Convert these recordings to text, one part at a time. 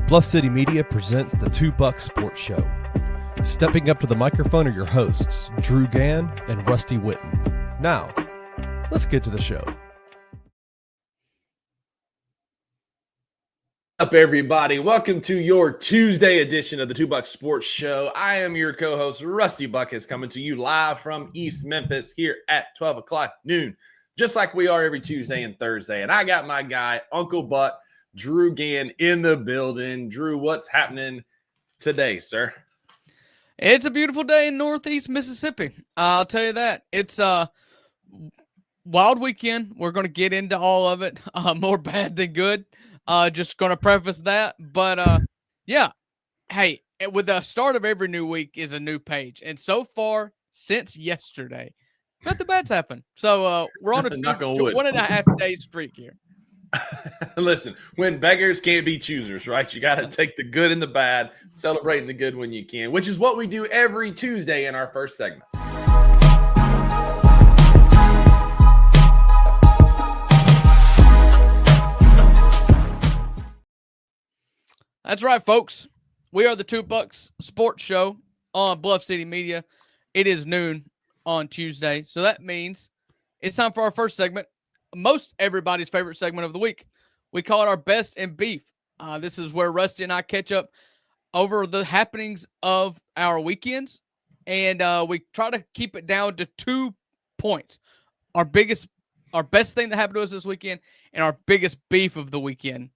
Bluff City Media presents the Two Buck Sports Show. Stepping up to the microphone are your hosts, Drew Gann and Rusty Witten. Now, let's get to the show. Up, everybody. Welcome to your Tuesday edition of the Two Buck Sports Show. I am your co-host, Rusty Buckets, coming to you live from East Memphis here at 12 o'clock noon, just like we are every Tuesday and Thursday. And I got my guy, Uncle Buck, Drew Gann, in the building. Drew, what's happening today, sir? It's a beautiful day in Northeast Mississippi. I'll tell you that. It's a wild weekend. We're going to get into all of it. More bad than good. Just going to preface that. But, yeah. Hey, with the start of every new week is a new page. And so far, since yesterday, nothing bad's happened. So, we're on a 1.5 day streak here. Listen, when beggars can't be choosers, right? You got to take the good and the bad, celebrating the good when you can, which is what we do every Tuesday in our first segment. That's right, folks. We are the Two Bucks Sports Show on Bluff City Media. It is noon on Tuesday, so that means it's time for our first segment. Most everybody's favorite segment of the week. We call it our Best in Beef. This is where Rusty and I catch up over the happenings of our weekends, and we try to keep it down to 2 points. Our best thing that happened to us this weekend and our biggest beef of the weekend.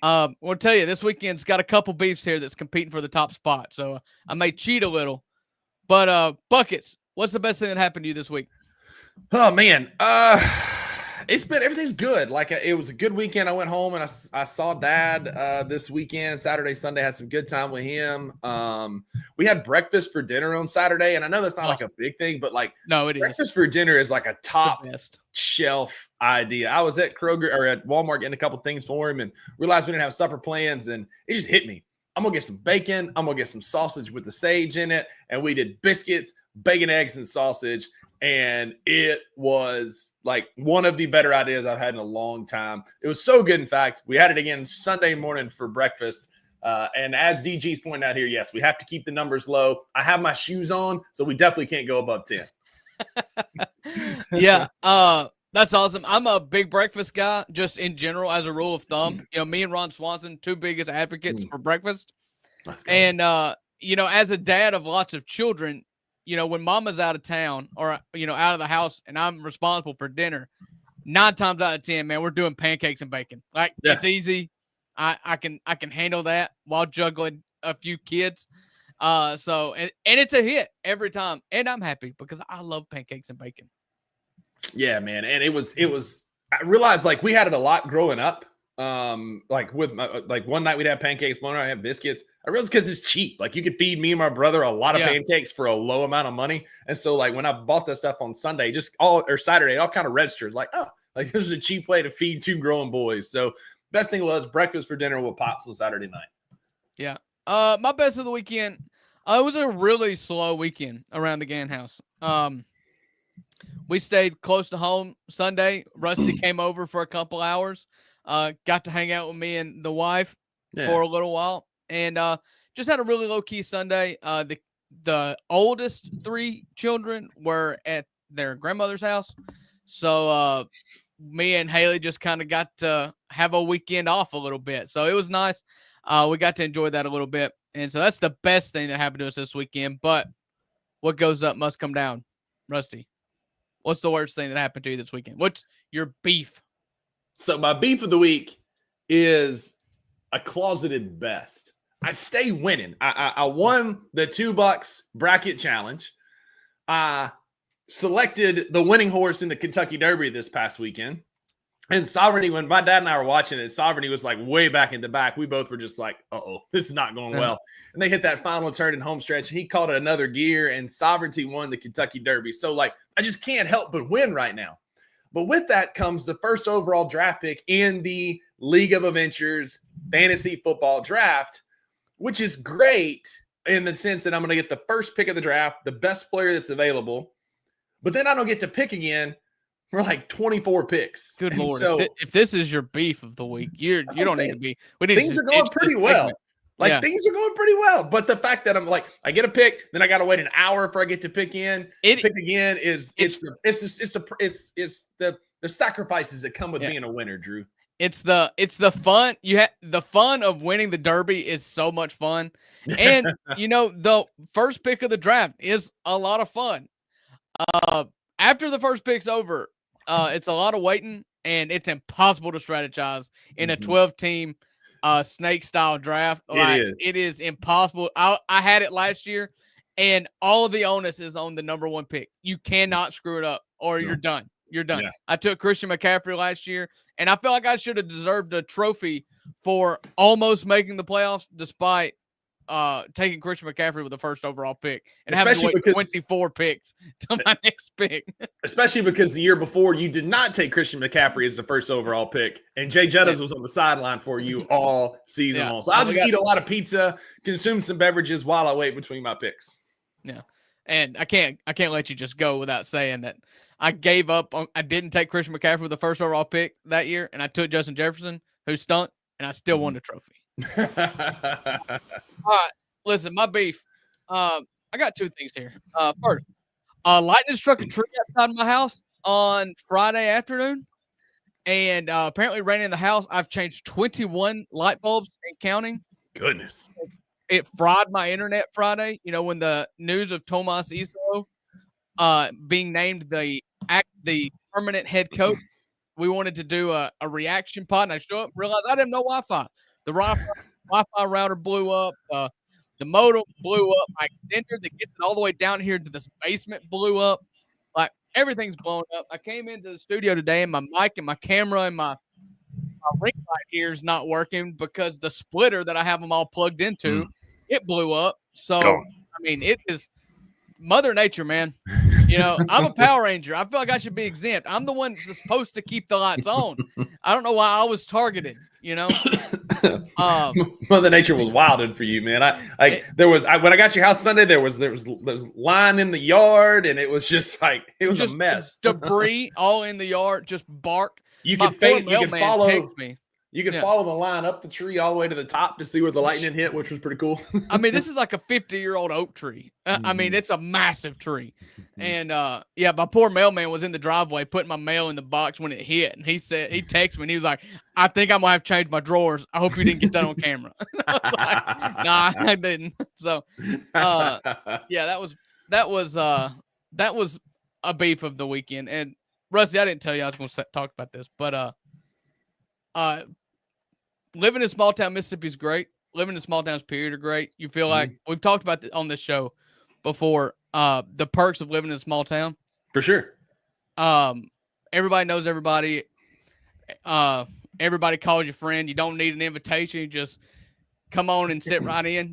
I want to tell you, this weekend's got a couple beefs here that's competing for the top spot, so I may cheat a little. But, Buckets, what's the best thing that happened to you this week? Oh, man. Everything's good. Like, it was a good weekend. I went home and I saw Dad this weekend. Saturday, Sunday, had some good time with him. We had breakfast for dinner on Saturday, and I know that's not like a big thing, but like, no, it is. Breakfast for dinner is like a top shelf idea. I was at Kroger or at Walmart getting a couple things for him and realized we didn't have supper plans, and it just hit me. I'm gonna get some bacon. I'm gonna get some sausage with the sage in it, and we did biscuits, bacon, eggs, and sausage. And it was like one of the better ideas I've had in a long time. It was so good. In fact, we had it again Sunday morning for breakfast. And as DG's pointing out here, yes, we have to keep the numbers low. I have my shoes on, so we definitely can't go above 10. Yeah, that's awesome. I'm a big breakfast guy, just in general, as a rule of thumb. You know, me and Ron Swanson, two biggest advocates for breakfast. And, you know, as a dad of lots of children, you know, when mama's out of town or, you know, out of the house and I'm responsible for dinner, 9 times out of 10, man, we're doing pancakes and bacon. Like, It's easy. I can handle that while juggling a few kids. And it's a hit every time. And I'm happy because I love pancakes and bacon. Yeah, man. And it was, I realized like we had it a lot growing up. Like with like one night we'd have pancakes, one night I'd have biscuits. I realized because it's cheap. Like you could feed me and my brother a lot of pancakes for a low amount of money. And so like when I bought that stuff on Sunday, Saturday, all kind of registered like, oh, like this is a cheap way to feed 2 growing boys. So best thing was breakfast for dinner with Pops on Saturday night. Yeah. My best of the weekend. It was a really slow weekend around the Gann house. We stayed close to home Sunday. Rusty came over for a couple hours. Got to hang out with me and the wife for a little while, and just had a really low-key Sunday. The oldest 3 children were at their grandmother's house, so me and Haley just kind of got to have a weekend off a little bit. So it was nice. We got to enjoy that a little bit, and so that's the best thing that happened to us this weekend. But what goes up must come down. Rusty, what's the worst thing that happened to you this weekend? What's your beef? So my beef of the week is a closeted best. I stay winning. I won the $2 bracket challenge. I selected the winning horse in the Kentucky Derby this past weekend. And Sovereignty, when my dad and I were watching it, Sovereignty was like way back in the back. We both were just like, uh-oh, this is not going well. And they hit that final turn in home stretch. He called it another gear, and Sovereignty won the Kentucky Derby. So, like, I just can't help but win right now. But with that comes the first overall draft pick in the League of Adventures fantasy football draft, which is great in the sense that I'm going to get the first pick of the draft, the best player that's available. But then I don't get to pick again for like 24 picks. Good Lord. So, if this is your beef of the week, you don't need to be. Things are going pretty well. Like Yeah. things are going pretty well. But the fact that I'm like, I get a pick, then I got to wait an hour before I get to pick again is the sacrifices that come with being a winner, Drew. It's the fun. The fun of winning the Derby is so much fun. And the first pick of the draft is a lot of fun. After the first pick's over, it's a lot of waiting, and it's impossible to strategize in a 12-team snake style draft. It is impossible. I had it last year, and all of the onus is on the number one pick. You cannot screw it up, or you're done. You're done. Yeah. I took Christian McCaffrey last year, and I feel like I should have deserved a trophy for almost making the playoffs, despite taking Christian McCaffrey with the first overall pick and having to wait 24 picks to my next pick. Especially because the year before you did not take Christian McCaffrey as the first overall pick, and Jay Jettas was on the sideline for you all season long. So I'll just eat a lot of pizza, consume some beverages while I wait between my picks. Yeah, and I can't let you just go without saying that I gave up on. I didn't take Christian McCaffrey with the first overall pick that year, and I took Justin Jefferson, who stunk, and I still won the trophy. All right, listen, my beef. I got two things here. First, lightning struck a tree outside my house on Friday afternoon, and apparently ran in the house. I've changed 21 light bulbs and counting. Goodness. It fried my internet Friday. When the news of Tomas Izzo being named the permanent head coach, we wanted to do a reaction pod, and I show up, realized I didn't know Wi-Fi. The Wi-Fi router blew up. The modem blew up. My extender that gets it all the way down here to this basement blew up. Like, everything's blown up. I came into the studio today, and my mic and my camera and my ring light here is not working because the splitter that I have them all plugged into, it blew up. So, I mean, it is Mother Nature, man. I'm a Power Ranger. I feel like I should be exempt. I'm the one that's supposed to keep the lights on. I don't know why I was targeted, Mother Nature was wilding for you, man. When I got your house Sunday, there was line in the yard, and it was just like a mess. Debris all in the yard, just bark. You can follow the line up the tree all the way to the top to see where the lightning hit, which was pretty cool. I mean, this is like a 50-year-old oak tree. I mean, it's a massive tree. And my poor mailman was in the driveway putting my mail in the box when it hit. And he texted me and he was like, I think I'm going to have to change my drawers. I hope you didn't get that on camera. Nah, I didn't. So, that was a beef of the weekend. And Rusty, I didn't tell you I was going to talk about this, but living in small town Mississippi is great. Living in small towns, period, are great. You feel like we've talked about on this show before. The perks of living in a small town, for sure. Everybody knows everybody. Everybody calls you friend. You don't need an invitation. You just come on and sit right in.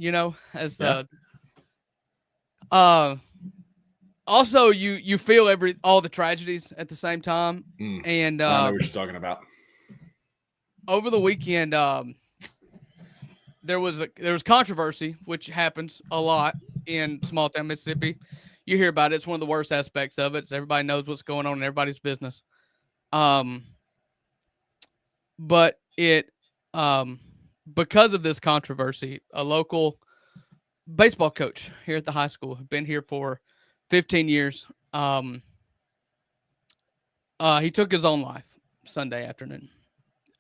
Also, you feel all the tragedies at the same time. And I know what you're talking about. Over the weekend, there was controversy, which happens a lot in small town Mississippi. You hear about it. It's one of the worst aspects of it. So everybody knows what's going on in everybody's business. But it because of this controversy, a local baseball coach here at the high school, been here for 15 years. He took his own life Sunday afternoon.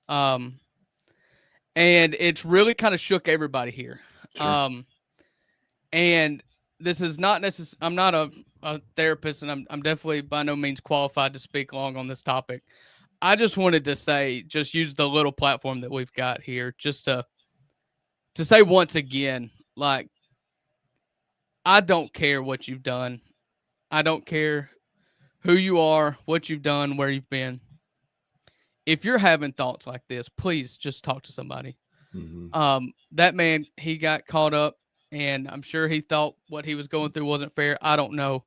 And it's really kind of shook everybody here. Sure. And this is not necessarily, I'm not a therapist, and I'm definitely by no means qualified to speak long on this topic. I just wanted to say, just use the little platform that we've got here just to say once again, like, I don't care what you've done. I don't care who you are, what you've done, where you've been. If you're having thoughts like this, please just talk to somebody. That man, he got caught up, and I'm sure he thought what he was going through wasn't fair. I don't know.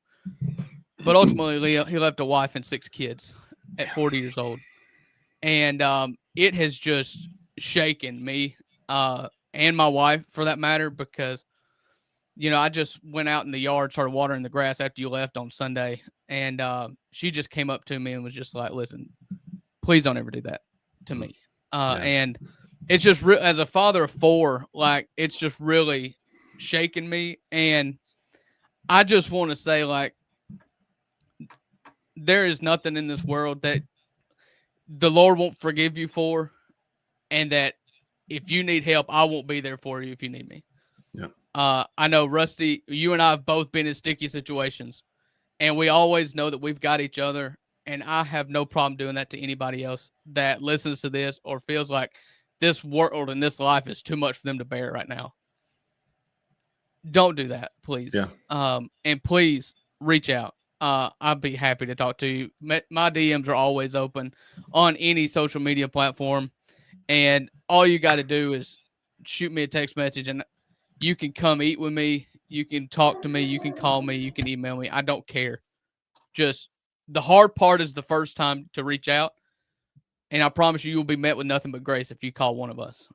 But ultimately, he left a wife and 6 kids at 40 years old. And it has just shaken me and my wife, for that matter, because, I just went out in the yard, started watering the grass after you left on Sunday. And she just came up to me and was just like, listen, please don't ever do that to me. And it's just as a father of 4, like it's just really shaking me. And I just want to say, like, there is nothing in this world that the Lord won't forgive you for, and that if you need help, I won't be there for you if you need me. Yeah. I know, Rusty, you and I have both been in sticky situations, and we always know that we've got each other. And I have no problem doing that to anybody else that listens to this or feels like this world and this life is too much for them to bear right now. Don't do that, please. Yeah. And please reach out. I'd be happy to talk to you. My DMs are always open on any social media platform. And all you got to do is shoot me a text message, and you can come eat with me. You can talk to me. You can call me. You can email me. I don't care. Just the hard part is the first time to reach out. And I promise you, you'll be met with nothing but grace if you call one of us.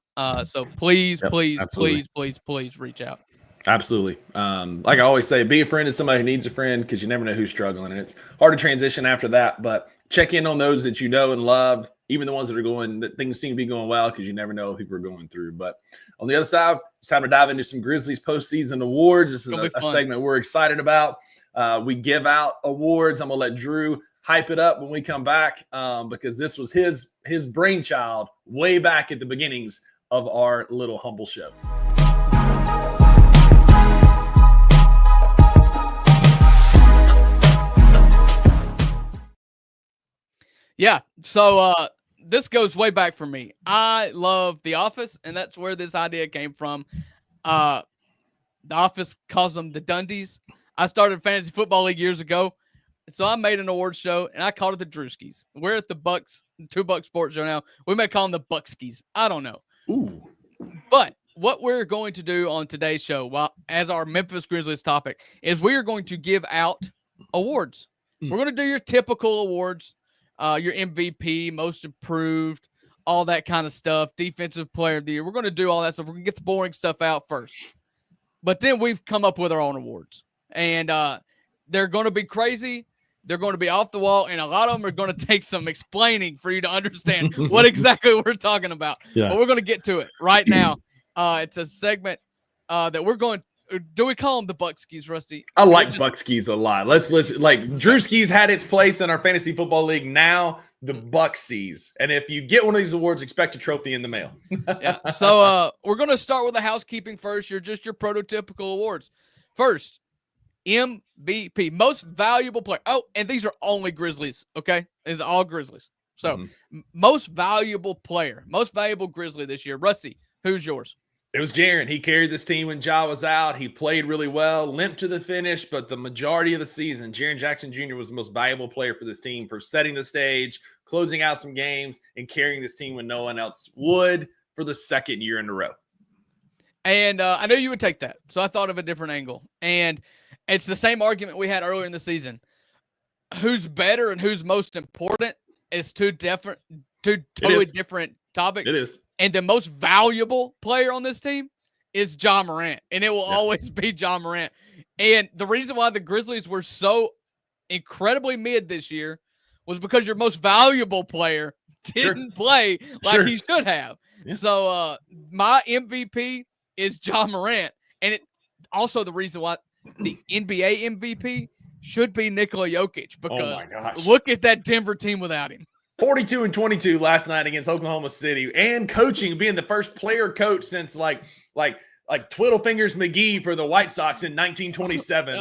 So please, please, please, please, please reach out. Absolutely. Like I always say, be a friend to somebody who needs a friend, because you never know who's struggling. And it's hard to transition after that, but check in on those that you know and love, even the ones that things seem to be going well, because you never know what people are going through. But on the other side, it's time to dive into some Grizzlies postseason awards. This is a segment we're excited about. We give out awards. I'm going to let Drew hype it up when we come back, because this was his brainchild way back at the beginnings of our little humble show. Yeah, so this goes way back for me. I love The Office, and that's where this idea came from. The Office calls them the Dundies. I started Fantasy Football League years ago, so I made an award show, and I called it the Drewskis. We're at the Two Buck Sports Show now. We may call them the Buckskis. I don't know. Ooh. But what we're going to do on today's show, as our Memphis Grizzlies topic, is we are going to give out awards. We're going to do your typical awards. Your MVP, most improved, all that kind of stuff, defensive player of the year. We're going to do all that stuff. We're going to get the boring stuff out first. But then we've come up with our own awards. And they're going to be crazy. They're going to be off the wall. And a lot of them are going to take some explaining for you to understand what exactly we're talking about. Yeah. But we're going to get to it right now. It's a segment that we're going. Do we call them the Buckskis, Rusty? I like Buckskis a lot. Let's listen. Like, Drewskis had its place in our fantasy football league. Now the Buckskis. And if you get one of these awards, expect a trophy in the mail. Yeah. So we're going to start with the housekeeping first. Your prototypical awards. First, MVP, most valuable player. Oh, and these are only Grizzlies. Okay, these are all Grizzlies. So most valuable player, most valuable Grizzly this year. Rusty, who's yours? It was Jaren. He carried this team when Ja was out. He played really well, limped to the finish, but the majority of the season, Jaren Jackson Jr. was the most valuable player for this team, for setting the stage, closing out some games, and carrying this team when no one else would for the second year in a row. And I knew you would take that, so I thought of a different angle. And it's the same argument we had earlier in the season. Who's better and who's most important is two totally different topics. It is. And the most valuable player on this team is Ja Morant. And it will always be Ja Morant. And the reason why the Grizzlies were so incredibly mid this year was because your most valuable player didn't play like he should have. Yeah. So my MVP is Ja Morant. And it also the reason why the NBA MVP should be Nikola Jokic, because look at that Denver team without him. 42-22 last night against Oklahoma City, and coaching, being the first player coach since like Twiddle Fingers McGee for the White Sox in 1927.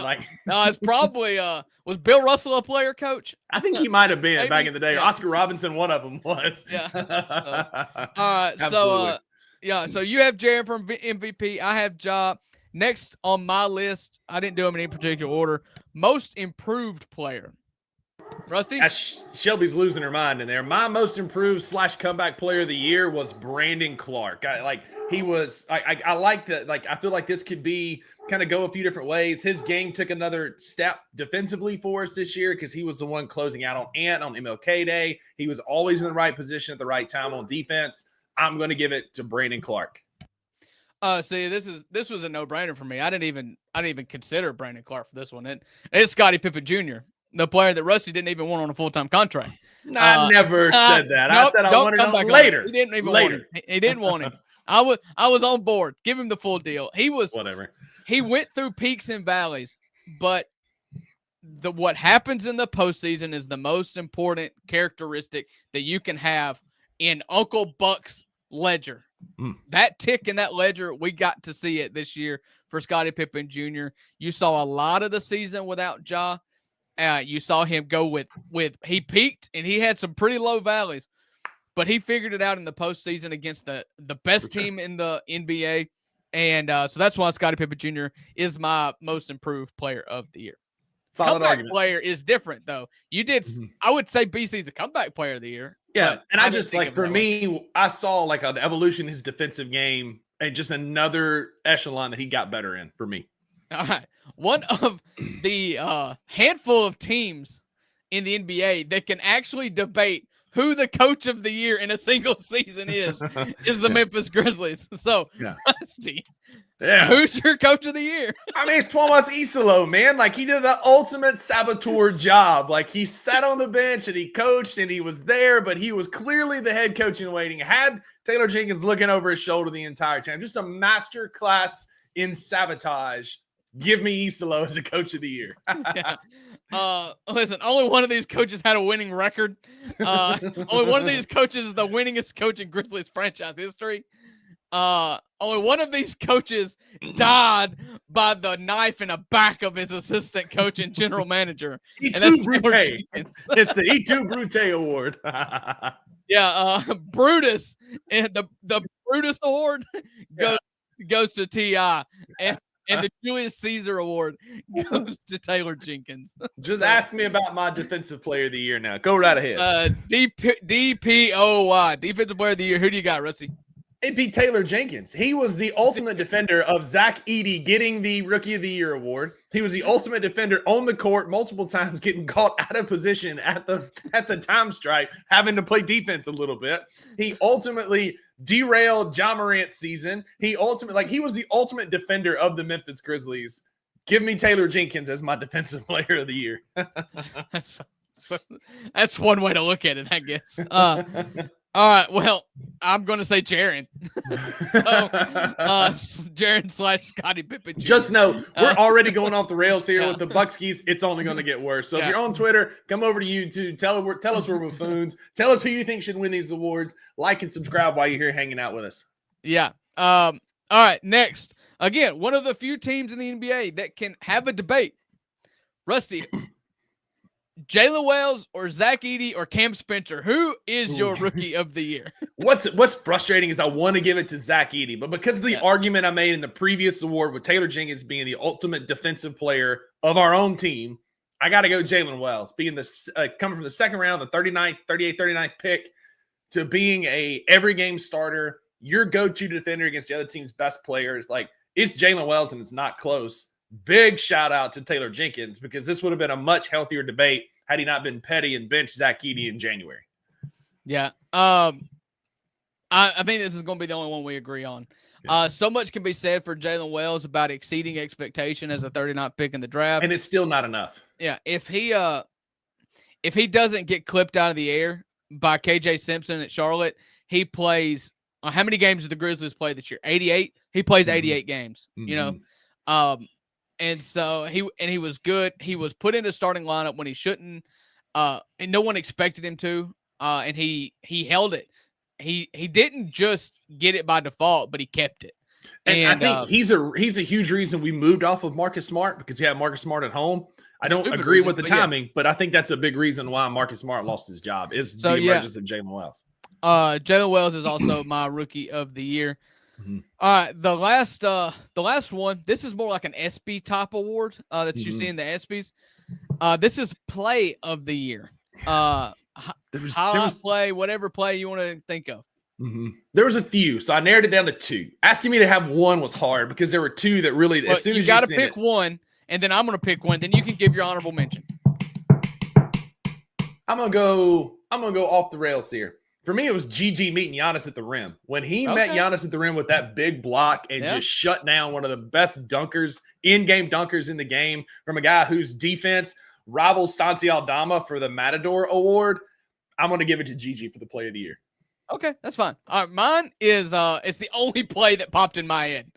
No, it's probably was Bill Russell a player coach? I think he might have been back in the day. Yeah. Oscar Robinson, one of them was. Yeah. All right. So you have Jaren from MVP. I have Ja. Next on my list, I didn't do them in any particular order. Most improved player. Rusty? Shelby's losing her mind in there. My most improved / comeback player of the year was Brandon Clark. I like that. Like, I feel like this could be kind of go a few different ways. His game took another step defensively for us this year, because he was the one closing out on MLK Day. He was always in the right position at the right time on defense. I'm going to give it to Brandon Clark. See, this was a no-brainer for me. I didn't even consider Brandon Clark for this one. It's Scottie Pippen Jr., the player that Rusty didn't even want on a full-time contract. I never said that. I said I wanted him later. He didn't even want him. He didn't want him. I was on board. Give him the full deal. He was whatever. He went through peaks and valleys, but what happens in the postseason is the most important characteristic that you can have in Uncle Buck's ledger. That tick in that ledger, we got to see it this year for Scottie Pippen Jr. You saw a lot of the season without Ja. You saw him go with he peaked and he had some pretty low valleys, but he figured it out in the postseason against the best team in the NBA. And so that's why Scottie Pippen Jr. is my most improved player of the year. Solid comeback argument. Player is different, though. You did, I would say BC's a comeback player of the year. Yeah, and I just like for me, I saw like an evolution in his defensive game and just another echelon that he got better in for me. All right. One of the handful of teams in the NBA that can actually debate who the coach of the year in a single season is the Memphis Grizzlies. So, Rusty, who's your coach of the year? I mean, it's Thomas Isolo, man. Like, he did the ultimate saboteur job. Like, he sat on the bench and he coached and he was there, but he was clearly the head coach in waiting. Had Taylor Jenkins looking over his shoulder the entire time. Just a master class in sabotage. Give me Isolo as a coach of the year. Listen, only one of these coaches had a winning record. Only one of these coaches is the winningest coach in Grizzlies franchise history. Only one of these coaches died by the knife in the back of his assistant coach and general manager. E2 Brute. It's the E2 Brute Award. Brutus. And the Brutus Award goes to T.I. And the Julius Caesar Award goes to Taylor Jenkins. Just ask me about my defensive player of the year now. Go right ahead. DPOY, defensive player of the year. Who do you got, Rusty? It'd be Taylor Jenkins. He was the ultimate defender of Zach Edey getting the Rookie of the Year award. He was the ultimate defender on the court multiple times, getting caught out of position at the time stripe, having to play defense a little bit. He ultimately derailed Ja Morant's season. He was the ultimate defender of the Memphis Grizzlies. Give me Taylor Jenkins as my defensive player of the year. That's one way to look at it, I guess. All right, well, I'm going to say Jaren. Jaren / Scottie Pippen. Just know, we're already going off the rails here with the Buckskis. It's only going to get worse. So if you're on Twitter, come over to YouTube. Tell us we're buffoons. Tell us who you think should win these awards. Like and subscribe while you're here hanging out with us. Yeah. All right, next. Again, one of the few teams in the NBA that can have a debate. Rusty, Jalen Wells or Zach Edey or Cam Spencer, who is your Rookie of the Year? What's frustrating is I want to give it to Zach Edey, but because of the argument I made in the previous award with Taylor Jenkins being the ultimate defensive player of our own team, I got to go Jalen Wells, being coming from the second round, the 39th pick, to being a every game starter, your go-to defender against the other team's best players. Like, it's Jalen Wells and it's not close. Big shout out to Taylor Jenkins, because this would have been a much healthier debate had he not been petty and benched Zach Edey in January. Yeah. I think this is going to be the only one we agree on. So much can be said for Jalen Wells about exceeding expectation as a 39th pick in the draft. And it's still not enough. Yeah. If he doesn't get clipped out of the air by KJ Simpson at Charlotte, he plays how many games did the Grizzlies play this year? 88. He plays 88 games, you know? And so he was good. He was put in the starting lineup when he shouldn't, and no one expected him to. And he held it. He didn't just get it by default, but he kept it. And I think he's a huge reason we moved off of Marcus Smart, because we had Marcus Smart at home. I don't agree with the timing, but I think that's a big reason why Marcus Smart lost his job is the emergence of Jalen Wells. Jalen Wells is also my Rookie of the Year. All right, the last one. This is more like an ESPY type award that you see in the ESPYs. This is Play of the Year. Highlight play, whatever play you want to think of. There was a few, so I narrowed it down to two. Asking me to have one was hard because there were two that really. As soon as you got to pick one, and then I'm going to pick one. Then you can give your honorable mention. I'm gonna go off the rails here. For me, it was GG meeting Giannis at the rim. When he met Giannis at the rim with that big block and just shut down one of the best dunkers, in-game dunkers in the game, from a guy whose defense rivals Santi Aldama for the Matador Award. I'm going to give it to Gigi for the play of the year. Okay, that's fine. All right, mine is it's the only play that popped in my head.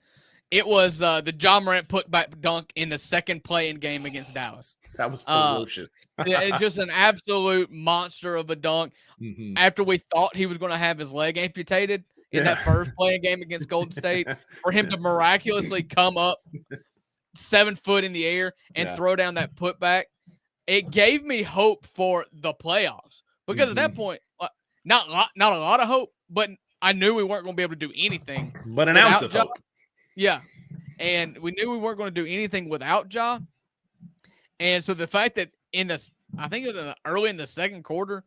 It was the John Morant putback dunk in the second play-in game against Dallas. That was ferocious. It's just an absolute monster of a dunk. Mm-hmm. After we thought he was going to have his leg amputated in that first play-in game against Golden State, for him to miraculously come up 7 foot in the air and throw down that putback, it gave me hope for the playoffs. Because at that point, not a lot of hope, but I knew we weren't going to be able to do anything. But an ounce of hope. Yeah. And we knew we weren't going to do anything without Ja. And so the fact that I think it was early in the second quarter,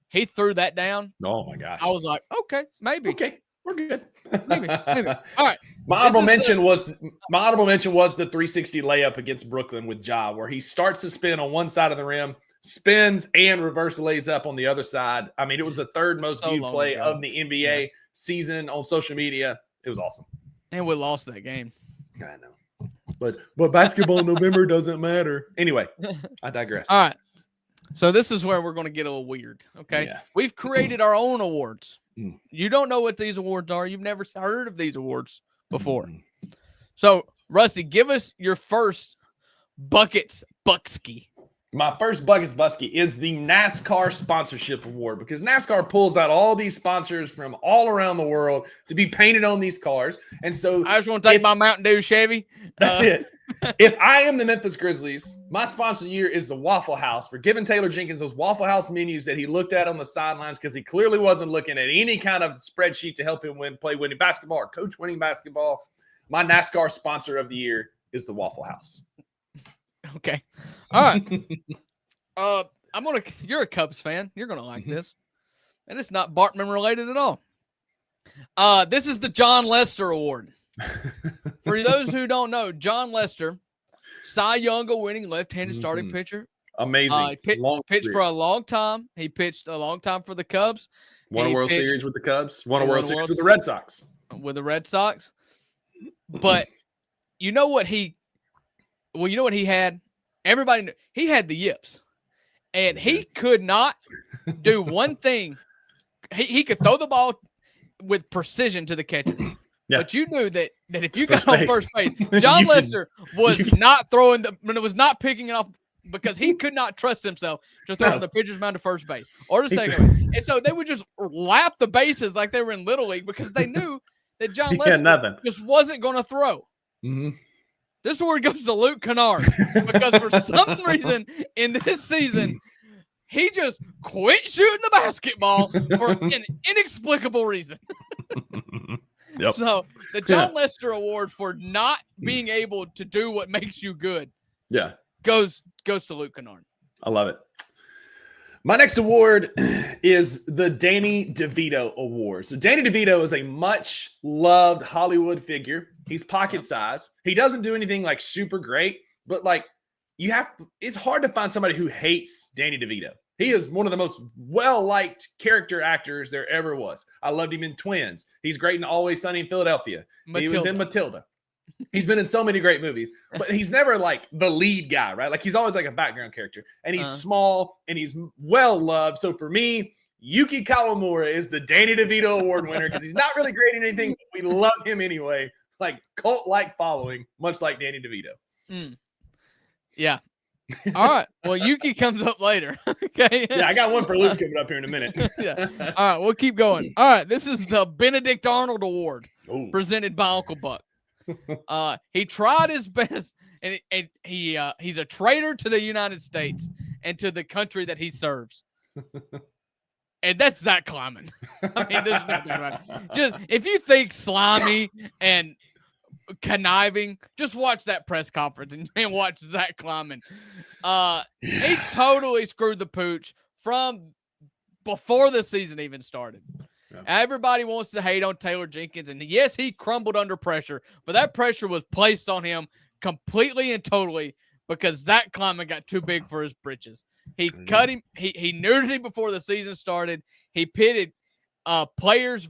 he threw that down. Oh my gosh. I was like, okay, maybe. Okay, we're good. maybe. All right. My honorable mention was the 360 layup against Brooklyn with Ja, where he starts to spin on one side of the rim, spins and reverse lays up on the other side. I mean, it was the third most viewed play of the NBA season on social media. It was awesome. And we lost that game. I know. But basketball in November doesn't matter. Anyway, I digress. All right. So this is where we're going to get a little weird, okay? Yeah. We've created our own awards. You don't know what these awards are. You've never heard of these awards before. So, Rusty, give us your first Buckets Bucksky. My first Buckets Bucksky is the NASCAR Sponsorship Award, because NASCAR pulls out all these sponsors from all around the world to be painted on these cars. And so I just want to take my Mountain Dew Chevy. That's it. If I am the Memphis Grizzlies, my sponsor of the year is the Waffle House for giving Taylor Jenkins those Waffle House menus that he looked at on the sidelines, because he clearly wasn't looking at any kind of spreadsheet to help him play winning basketball or coach winning basketball. My NASCAR sponsor of the year is the Waffle House. Okay. All right. You're a Cubs fan. You're gonna like this. And it's not Bartman related at all. This is the John Lester Award. For those who don't know, John Lester, Cy Young winning left-handed starting pitcher. Amazing. Pitched for a long time. He pitched a long time for the Cubs. Won a World Series with the Cubs. Won a World Series with the Red Sox. But you know what he had? Everybody knew. He had the yips. And he could not do one thing. He could throw the ball with precision to the catcher. Yeah. But you knew that if you got on first base, John Lester was not picking it off, because he could not trust himself to throw the pitcher's mound to first base or the second base. And so they would just lap the bases like they were in Little League, because they knew that John Lester just wasn't going to throw. Mm-hmm. This award goes to Luke Kennard, because for some reason in this season, he just quit shooting the basketball for an inexplicable reason. Yep. So the John Lester Award for not being able to do what makes you good, goes to Luke Kennard. I love it. My next award is the Danny DeVito Award. So Danny DeVito is a much loved Hollywood figure. He's pocket size. He doesn't do anything like super great, but like it's hard to find somebody who hates Danny DeVito. He is one of the most well-liked character actors there ever was. I loved him in Twins. He's great in Always Sunny in Philadelphia. He was in Matilda. He's been in so many great movies, but he's never like the lead guy, right? Like he's always like a background character, and he's small and he's well-loved. So for me, Yuki Kawamura is the Danny DeVito Award winner, because he's not really great in anything, but we love him anyway. Like cult-like following, much like Danny DeVito. Yeah. All right. Well, Yuki comes up later. Okay. Yeah, I got one for Luke coming up here in a minute. Yeah. All right, we'll keep going. All right, this is the Benedict Arnold Award presented by Uncle Buck. He tried his best, and he's a traitor to the United States and to the country that he serves. And that's Zach Kleiman. I mean, there's nothing about it. Just if you think slimy and conniving, just watch that press conference and watch Zach Kleiman. He totally screwed the pooch from before the season even started. Yeah. Everybody wants to hate on Taylor Jenkins, and yes, he crumbled under pressure, but that pressure was placed on him completely and totally because Zach Kleiman got too big for his britches. He cut him. He neutered him before the season started. He pitted players.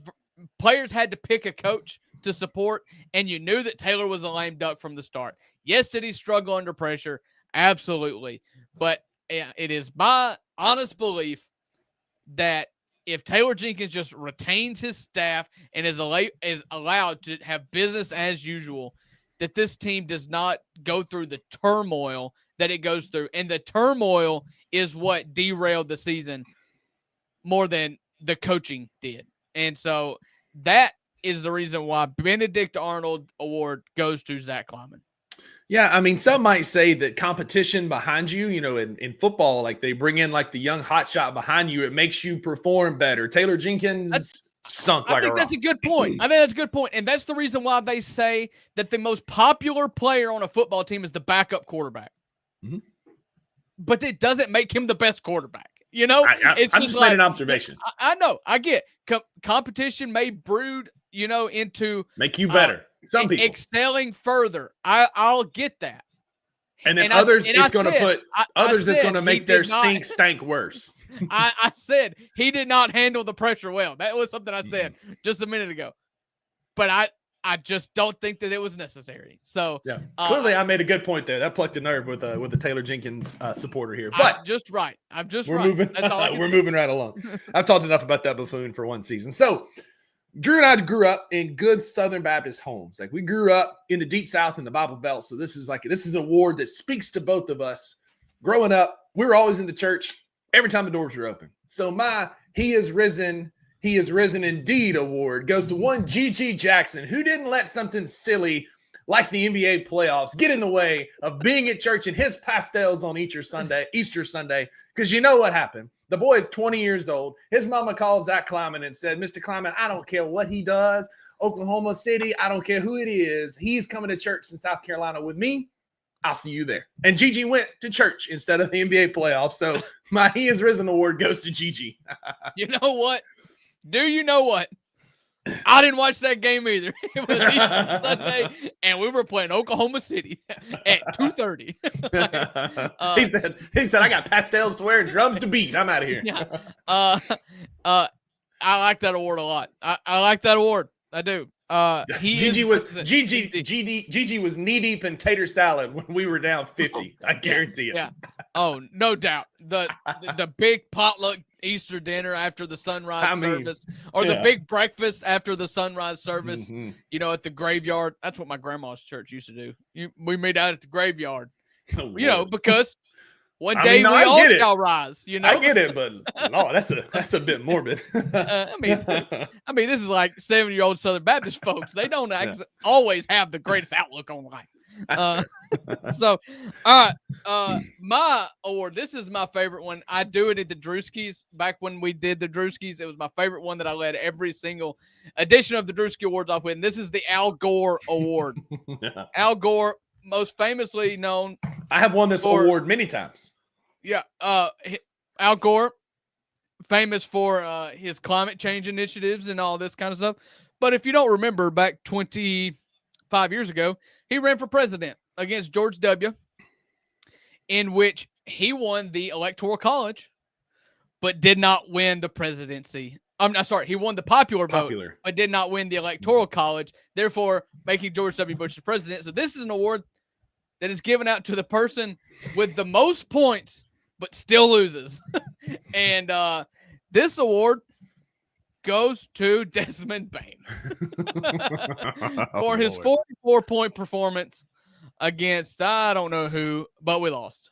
Players had to pick a coach to support, and you knew that Taylor was a lame duck from the start. Yes, did he struggle under pressure? Absolutely. But it is my honest belief that if Taylor Jenkins just retains his staff and is allowed to have business as usual, that this team does not go through the turmoil that it goes through. And the turmoil is what derailed the season more than the coaching did. And so that is the reason why Benedict Arnold Award goes to Zach Kleiman. Yeah, I mean, some might say that competition behind you, in football, like they bring in like the young hotshot behind you, it makes you perform better. Taylor Jenkins sunk like a rock. I think that's a good point. I think that's a good point. And that's the reason why they say that the most popular player on a football team is the backup quarterback. Mm-hmm. But it doesn't make him the best quarterback. It's just made an observation. I know. I get competition may brood, into make you better. Some people excelling further. I'll get that. And then others it's going to put others is going to make their stank worse. I said he did not handle the pressure well. That was something I said just a minute ago. But I just don't think that it was necessary. So yeah, clearly I made a good point there. That plucked a nerve with the Taylor Jenkins supporter here. But I'm just right. Moving. We're moving right along. I've talked enough about that buffoon for one season. So Drew and I grew up in good Southern Baptist homes. Like we grew up in the Deep South in the Bible Belt. So this is an award that speaks to both of us. Growing up, we were always in the church every time the doors were open. So my He is Risen Indeed award goes to one G.G. Jackson, who didn't let something silly like the NBA playoffs get in the way of being at church in his pastels on Easter Sunday. Because you know what happened. The boy is 20 years old. His mama called Zach Kleiman and said, Mr. Kleiman, I don't care what he does. Oklahoma City, I don't care who it is. He's coming to church in South Carolina with me. I'll see you there. And Gigi went to church instead of the NBA playoffs. So my He is Risen award goes to Gigi. You know what? Do you know what? I didn't watch that game either. It was Easter Sunday, and we were playing Oklahoma City at 2:30. He said, I got pastels to wear and drums to beat. I'm out of here. Yeah. I like that award a lot. I like that award. I do. Gigi was knee deep in tater salad when we were down 50. I guarantee it. Yeah. Oh, no doubt. The big potluck Easter dinner after the sunrise service, or the big breakfast after the sunrise service, at the graveyard. That's what my grandma's church used to do. We meet out at the graveyard, because one day we all shall rise. I get it, but no, that's a bit morbid. I mean, this is like 70-year-old Southern Baptist folks. They don't always have the greatest outlook on life. So, all right. My award, this is my favorite one. I do it at the Drewskis. Back when we did the Drewskis, it was my favorite one that I led every single edition of the Drewski Awards off with. And this is the Al Gore Award. Al Gore, most famously known. I have won this award many times. Yeah. Al Gore, famous for his climate change initiatives and all this kind of stuff. But if you don't remember, back 25 years ago, he ran for president against George W., in which he won the Electoral College, but did not win the presidency. I'm sorry, he won the popular vote, but did not win the Electoral College, therefore making George W. Bush the president. So this is an award that is given out to the person with the most points, but still loses. And this award goes to Desmond Bain for his 44-point performance against I don't know who, but we lost.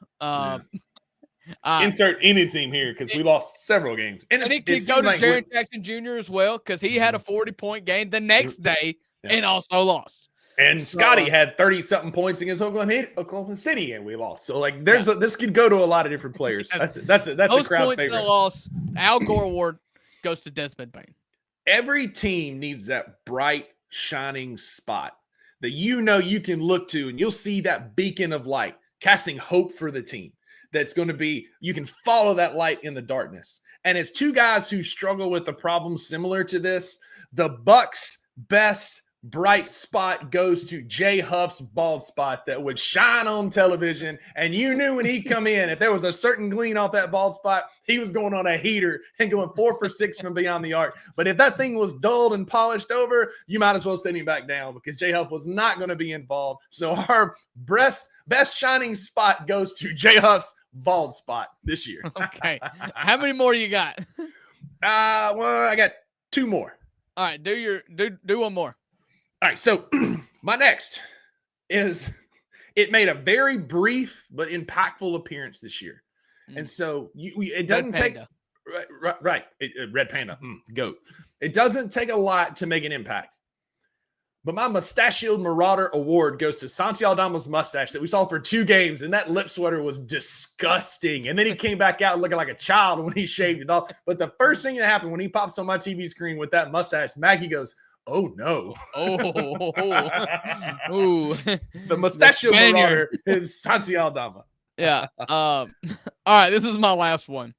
Insert any team here because we lost several games. And it could go to Jaron Jackson Jr. as well because he had a 40-point game the next day and also lost. And Scotty had 30-something points against Oklahoma City, and we lost. So, this could go to a lot of different players. That's a crowd favorite. In a loss, Al Gore Award goes to Desmond Bain. Every team needs that bright, shining spot that you can look to, and you'll see that beacon of light casting hope for the team. That's going to be, you can follow that light in the darkness. And it's two guys who struggle with a problem similar to this. The Bucks' best bright spot goes to Jay Huff's bald spot that would shine on television. And you knew when he'd come in, if there was a certain gleam off that bald spot, he was going on a heater and going 4 for 6 from beyond the arc. But if that thing was dulled and polished over, you might as well send him back down because Jay Huff was not going to be involved. So our best shining spot goes to Jay Huff's bald spot this year. Okay. How many more you got? Well, I got two more. All right, do one more. All right, so my next is it made a very brief but impactful appearance this year. And so it doesn't take right. Red Panda, goat. It doesn't take a lot to make an impact. But my Mustachioed Marauder award goes to Santi Aldama's mustache that we saw for 2 games, and that lip sweater was disgusting. And then he came back out looking like a child when he shaved it off. But the first thing that happened when he pops on my TV screen with that mustache, Maggie goes, "Oh no!" Ooh. The Mustachioed Marauder is Santi Aldama. Yeah. All right, this is my last one.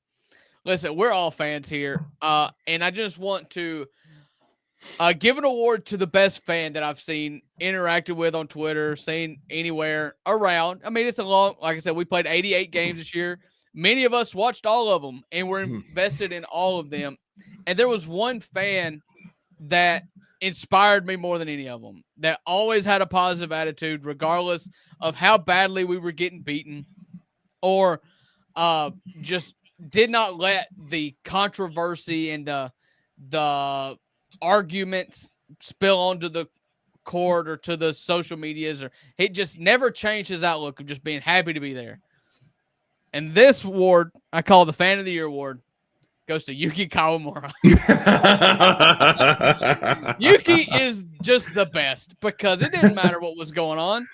Listen, we're all fans here, and I just want to give an award to the best fan that I've seen, interacted with on Twitter, seen anywhere around. I mean, it's a long, like I said, we played 88 games this year. Many of us watched all of them, and were invested in all of them. And there was one fan that inspired me more than any of them, that always had a positive attitude, regardless of how badly we were getting beaten, or just did not let the controversy and the arguments spill onto the court or to the social medias, or it just never changed his outlook of just being happy to be there. And this award, I call the Fan of the Year award, goes to Yuki Kawamura. Yuki is just the best, because it didn't matter what was going on.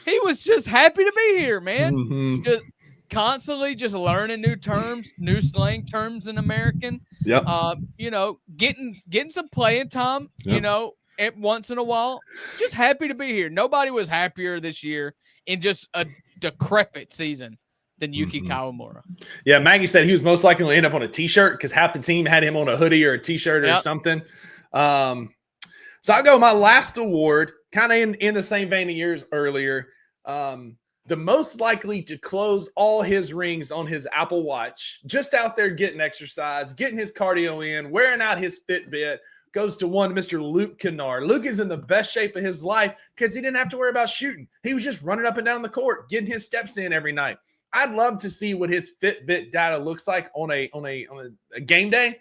He was just happy to be here, man. Just constantly just learning new terms, new slang terms in American. Yep. Getting some playing time, once in a while. Just happy to be here. Nobody was happier this year in just a decrepit season than Yuki Kawamura. Yeah, Maggie said he was most likely to end up on a T-shirt because half the team had him on a hoodie or a T-shirt or something. So I'll go my last award, kind of in the same vein of yours earlier. The most likely to close all his rings on his Apple Watch, just out there getting exercise, getting his cardio in, wearing out his Fitbit, goes to one Mr. Luke Kennard. Luke is in the best shape of his life because he didn't have to worry about shooting. He was just running up and down the court, getting his steps in every night. I'd love to see what his Fitbit data looks like on a game day.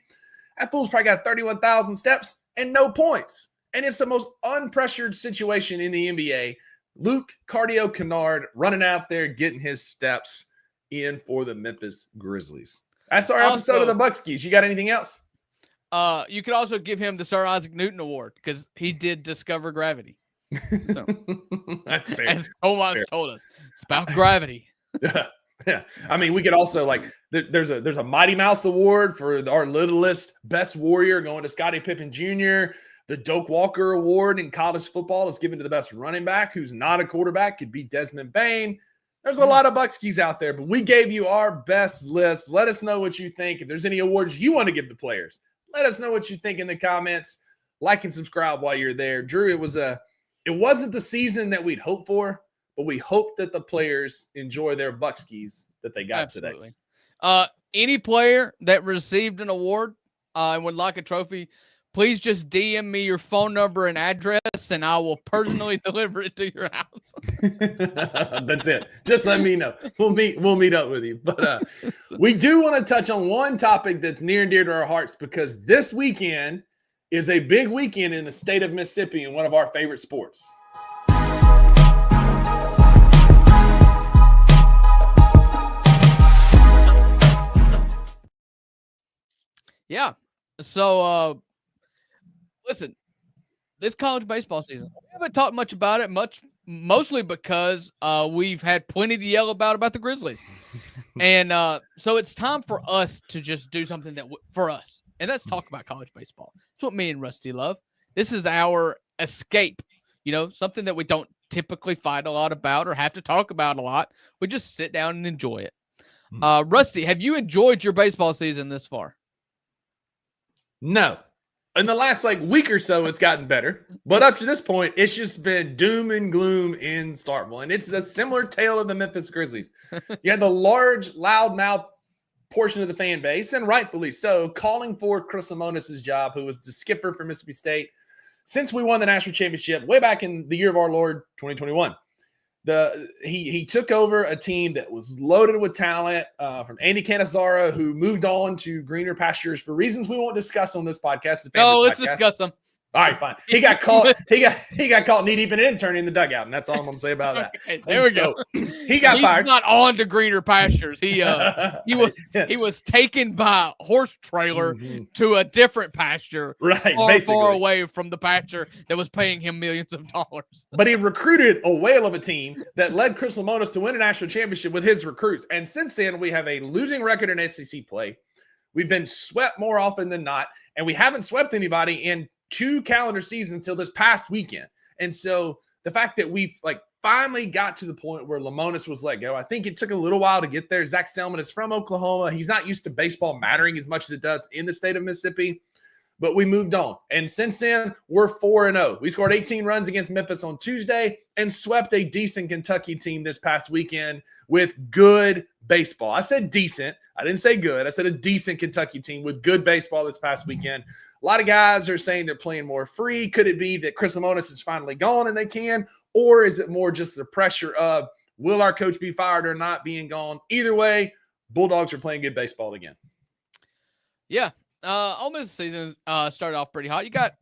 That fool's probably got 31,000 steps and no points. And it's the most unpressured situation in the NBA. Luke Cardio Kennard running out there, getting his steps in for the Memphis Grizzlies. That's our episode of the Buckskis. You got anything else? You could also give him the Sir Isaac Newton Award because he did discover gravity. So that's fair. As Tomas told us, it's about gravity. Yeah. I mean, we could also there's a Mighty Mouse Award for our littlest best warrior going to Scottie Pippen Jr. The Doak Walker Award in college football is given to the best running back who's not a quarterback. Could be Desmond Bain. There's a lot of Buckskis out there, but we gave you our best list. Let us know what you think. If there's any awards you want to give the players, let us know what you think in the comments. Like and subscribe while you're there. Drew, it wasn't the season that we'd hoped for, but we hope that the players enjoy their Buckskis that they got today. Any player that received an award and would like a trophy, please just DM me your phone number and address, and I will personally deliver it to your house. That's it. Just let me know. We'll meet up with you. But we do want to touch on one topic that's near and dear to our hearts, because this weekend is a big weekend in the state of Mississippi in one of our favorite sports. Yeah. So, listen, this college baseball season, we haven't talked much about it, mostly because we've had plenty to yell about the Grizzlies. And so it's time for us to just do something for us. And let's talk about college baseball. It's what me and Rusty love. This is our escape, something that we don't typically fight a lot about or have to talk about a lot. We just sit down and enjoy it. Rusty, have you enjoyed your baseball season this far? No. In the last week or so, it's gotten better. But up to this point, it's just been doom and gloom in Starkville. And it's a similar tale of the Memphis Grizzlies. You had the large, loudmouth portion of the fan base, and rightfully so, calling for Chris Lemonis' job, who was the skipper for Mississippi State since we won the national championship way back in the year of our Lord, 2021. he took over a team that was loaded with talent from Andy Cannizaro, who moved on to greener pastures for reasons we won't discuss on this podcast. No, let's discuss them. All right, fine. He got caught. He got caught knee deep in an intern in the dugout, and that's all I'm going to say about that. Okay, there we go. He got fired. He's not on to greener pastures. He was taken by a horse trailer to a different pasture, right? Far away from the pasture that was paying him millions of dollars. But he recruited a whale of a team that led Chris Lemonis to win a national championship with his recruits, and since then we have a losing record in SEC play. We've been swept more often than not, and we haven't swept anybody in 2 calendar seasons until this past weekend. And so the fact that we've finally got to the point where Lemonis was let go, I think it took a little while to get there. Zach Selman is from Oklahoma. He's not used to baseball mattering as much as it does in the state of Mississippi, but we moved on. And since then, we're 4-0. We scored 18 runs against Memphis on Tuesday and swept a decent Kentucky team this past weekend with good baseball. I said decent. I didn't say good. I said a decent Kentucky team with good baseball this past weekend. A lot of guys are saying they're playing more free. Could it be that Chris Lemonis is finally gone and they can? Or is it more just the pressure of, will our coach be fired or not being gone? Either way, Bulldogs are playing good baseball again. Yeah. Ole Miss season started off pretty hot. You got,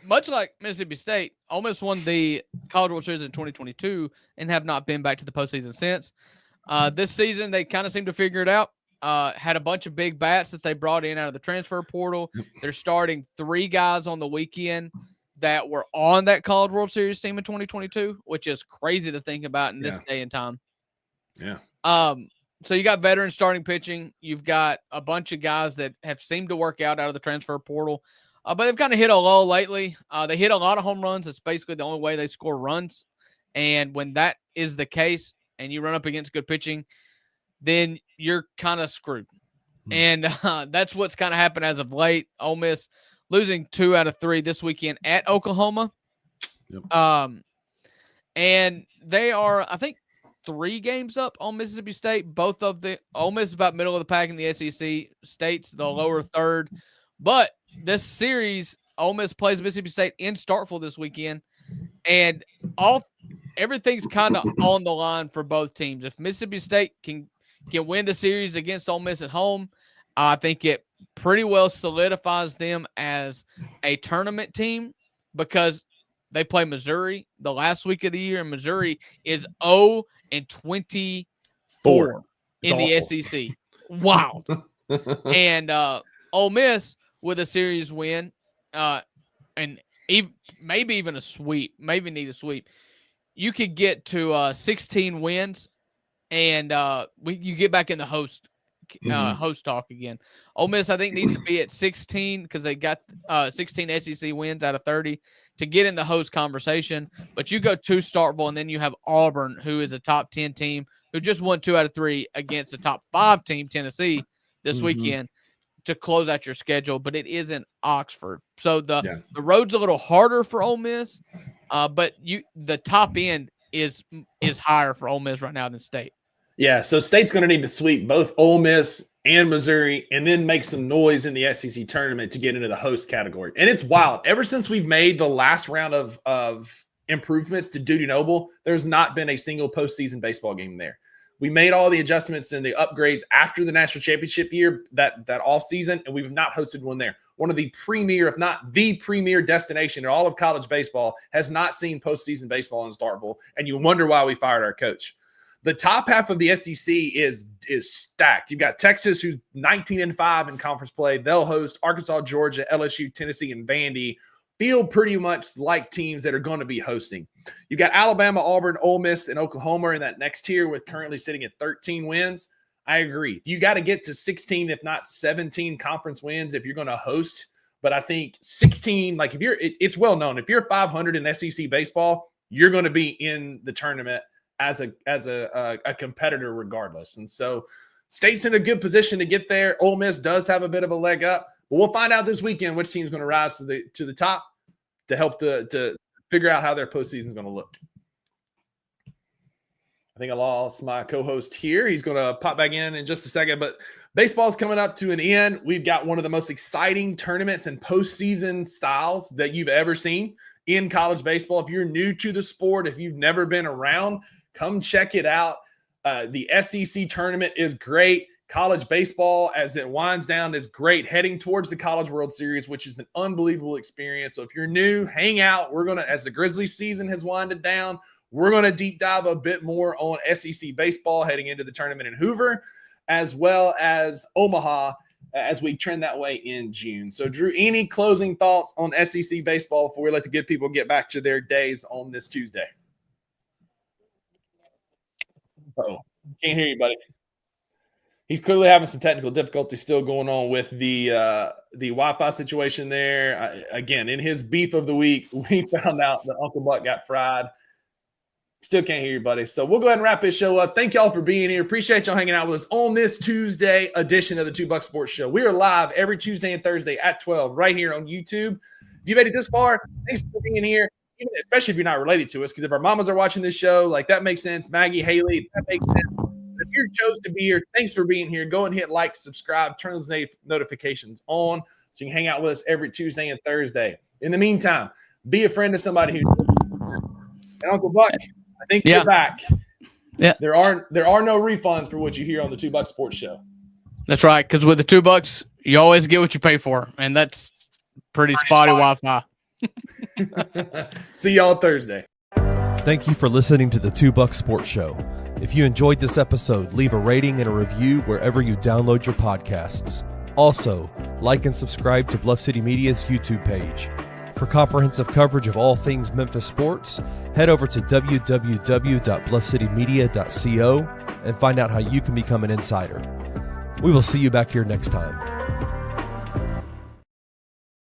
much like Mississippi State, Ole Miss won the College World Series in 2022 and have not been back to the postseason since. This season, they kind of seem to figure it out. Had a bunch of big bats that they brought in out of the transfer portal. They're starting 3 guys on the weekend that were on that College World Series team in 2022, which is crazy to think about in this day and time. Yeah. So you got veteran starting pitching. You've got a bunch of guys that have seemed to work out of the transfer portal, but they've kind of hit a lull lately. They hit a lot of home runs. It's basically the only way they score runs. And when that is the case and you run up against good pitching, then you're kind of screwed. And that's what's kind of happened as of late. Ole Miss losing 2 out of 3 this weekend at Oklahoma. Yep. And they are, I think, 3 games up on Mississippi State. Both of the Ole Miss is about middle of the pack in the SEC. State's the lower third. But this series, Ole Miss plays Mississippi State in Starkville this weekend. And everything's kind of on the line for both teams. If Mississippi State can win the series against Ole Miss at home, I think it pretty well solidifies them as a tournament team because they play Missouri the last week of the year, and Missouri is 0-24 in the SEC. Wow. And Ole Miss with a series win, and maybe even a sweep, maybe need a sweep. You could get to 16 wins, and you get back in the host talk again. Ole Miss, I think, needs to be at 16 because they got 16 SEC wins out of 30 to get in the host conversation. But you go to Starkville, and then you have Auburn, who is a top 10 team, who just won 2 out of 3 against the top 5 team, Tennessee, this weekend to close out your schedule. But it is in Oxford. So the road's a little harder for Ole Miss, but the top end is higher for Ole Miss right now than State. Yeah, so State's going to need to sweep both Ole Miss and Missouri and then make some noise in the SEC tournament to get into the host category. And it's wild. Ever since we've made the last round of improvements to Dudy Noble, there's not been a single postseason baseball game there. We made all the adjustments and the upgrades after the national championship year, that offseason, and we've not hosted one there. One of the premier, if not the premier destination in all of college baseball has not seen postseason baseball in Starkville, and you wonder why we fired our coach. The top half of the SEC is stacked. You've got Texas, who's 19-5 in conference play. They'll host Arkansas, Georgia, LSU, Tennessee, and Vandy. Feel pretty much like teams that are going to be hosting. You've got Alabama, Auburn, Ole Miss, and Oklahoma in that next tier with currently sitting at 13 wins. I agree. You got to get to 16, if not 17 conference wins if you're going to host. But I think 16, like it's well known. If you're 500 in SEC baseball, you're going to be in the tournament as a competitor regardless. And so State's in a good position to get there. Ole Miss does have a bit of a leg up, but we'll find out this weekend which team's going to rise to the top to help to figure out how their postseason is going to look. I think I lost my co-host here. He's going to pop back in just a second, but baseball's coming up to an end. We've got one of the most exciting tournaments and postseason styles that you've ever seen in college baseball. If you're new to the sport, if you've never been around, come check it out. The SEC tournament is great. College baseball, as it winds down, is great. Heading towards the College World Series, which is an unbelievable experience. So if you're new, hang out. We're going to, as the Grizzlies season has winded down, we're going to deep dive a bit more on SEC baseball heading into the tournament in Hoover, as well as Omaha, as we trend that way in June. So, Drew, any closing thoughts on SEC baseball before we let the good people get back to their days on this Tuesday? Uh-oh. Can't hear you, buddy. He's clearly having some technical difficulty still going on with the Wi-Fi situation there. Again, in his beef of the week, we found out that Uncle Buck got fried. Still can't hear you, buddy. So we'll go ahead and wrap this show up. Thank y'all for being here. Appreciate y'all hanging out with us on this Tuesday edition of the 2 Buck Sports Show. We are live every Tuesday and Thursday at 12 right here on YouTube. If you've made it this far, thanks for being here, especially if you're not related to us, because if our mamas are watching this show, like that makes sense. Maggie, Haley, that makes sense. If you chose to be here, thanks for being here. Go and hit like, subscribe, turn those notifications on so you can hang out with us every Tuesday and Thursday. In the meantime, be a friend to somebody who's and Uncle Buck. I think you're back. Yeah. There are no refunds for what you hear on the 2 Buck Sports Show. That's right, because with the $2, you always get what you pay for, and that's pretty spotty Wi-Fi. See y'all Thursday. Thank you for listening to the 2 Buck Sports Show. If you enjoyed this episode, leave a rating and a review wherever you download your podcasts. Also, like and subscribe to Bluff City Media's YouTube page. For comprehensive coverage of all things Memphis sports, head over to www.bluffcitymedia.co and find out how you can become an insider. We will see you back here next time.